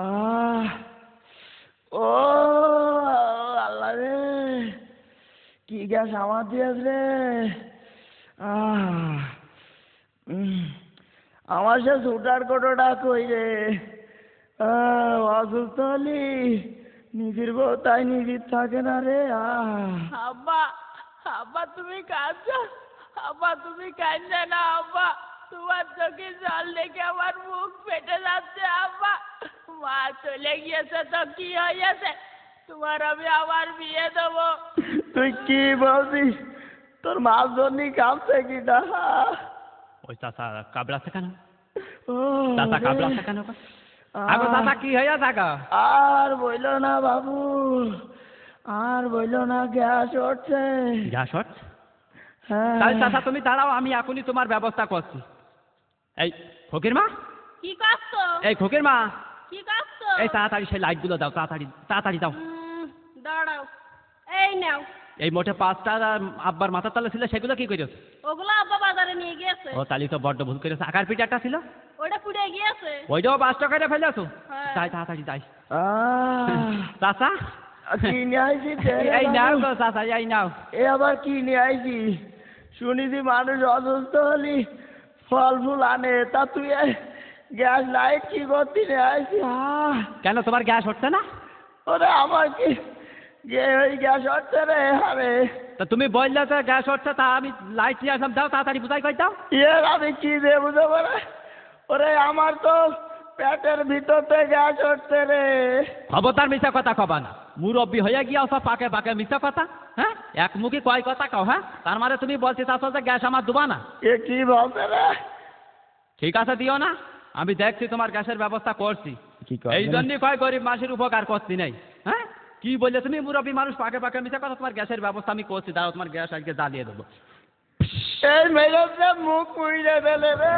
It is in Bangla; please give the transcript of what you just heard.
আহ ও আল্লাহ রে, কি গ্যাস আমার দিয়েছ রে। আহ আমার সে সুটার কোটোটা কই রে। অসুস্থ হলি নিজের বউ তাই নিজের থাকে না রে। আব্বা, আব্বা তুমি কাঁদছো? আব্বা তুমি কাঁদছো না আব্বা? তোমার চোখে জল দেখে আমার মুখ ফেটে যাচ্ছে আব্বা। মা চলে গিয়েছে তো কি হয়েছে? তোমার আমি আবার বিয়ে দেবো। তুই কি বলছিস? তোর মাছ ধরনি কাঁপছে কিনা? ওই চাচা কাবড়াচ্ছে কেন? ও চাচা কাবড়াচ্ছে কেন? আগো চাচা কি হয়ে থাকা? আর বইল না বাবু, আর বইল না, গ্যাস উঠছে। গ্যাস হচ্ছে? হ্যাঁ। তাহলে চাচা তুমি দাঁড়াও, আমি এখনই তোমার ব্যবস্থা করছি। এই ফকির মা, কি করছো? এই ফকির মা, কি করছো? এই তাড়াতাড়ি সেই লাইটগুলো দাও, তাড়াতাড়ি তাড়াতাড়ি দাও। দাঁড়াও, এই নাও। এই মোটে 5টা আব্বার মাথার তলে ছিল, সেগুলো কি করেছ? ওগুলো আব্বা বাজারে নিয়ে গিয়েছে। ও তাহলে তো বড্ড ভুল করেছে। আকার পিঠে একটা ছিল, ওটা পুড়ে গিয়েছে। ওইটাও 5 টাকায় ফেলেছো? হ্যাঁ। যাই তাড়াতাড়ি যাই। আহ, চাচা কি নিয়ে আইছি? এই নাও গো চাচা, এই নাও। এ আবার কি নিয়ে আইছি? শুনেছি মানুষ অসুস্থ হলি ফল ফুল আনে, তা তুই গ্যাস লাইট কি করতে নিয়ে আইছি? কেন তোমার গ্যাস হচ্ছে না? ওরে আমার কি ওই গ্যাস হচ্ছে রে। আরে তা তুমি বললে তো গ্যাস হচ্ছে, তা আমি লাইট নিয়ে আসলাম, দাও তাড়াতাড়ি বুঝাই করে দাও। আমি কি দিয়ে বুঝাবো রে? ওরে আমার তো পেটের ভিতরতে গ্যাস হচ্ছে রে। খবরদার মিথ্যা কথা কবা না, মুরব্বী হয়ে গিয়া সব পাকে পাকে মিথ্যা কথা। হ্যাঁ, এক মুখে কয় কথা কও। হ্যাঁ, তার মানে তুমি বলছি চাচ্ছ যে গ্যাস আমার দেবা না? এ কি বলছে রে? ঠিক আছে, দিও না, আমি দেখছি তোমার গ্যাসের ব্যবস্থা করছি। কি করবে? এই জন্যই কয় গরিব মানুষের উপকার করছি নেই। হ্যাঁ, কি বললে তুমি? মুরব্বী মানুষ পাকে পাকে মিথ্যা কথা। তোমার গ্যাসের ব্যবস্থা আমি করছি, দাঁড়াও, তোমার গ্যাস আজকে জ্বালিয়ে দেবো। এই মেরে মুখ পুড়িয়ে ফেলে রে।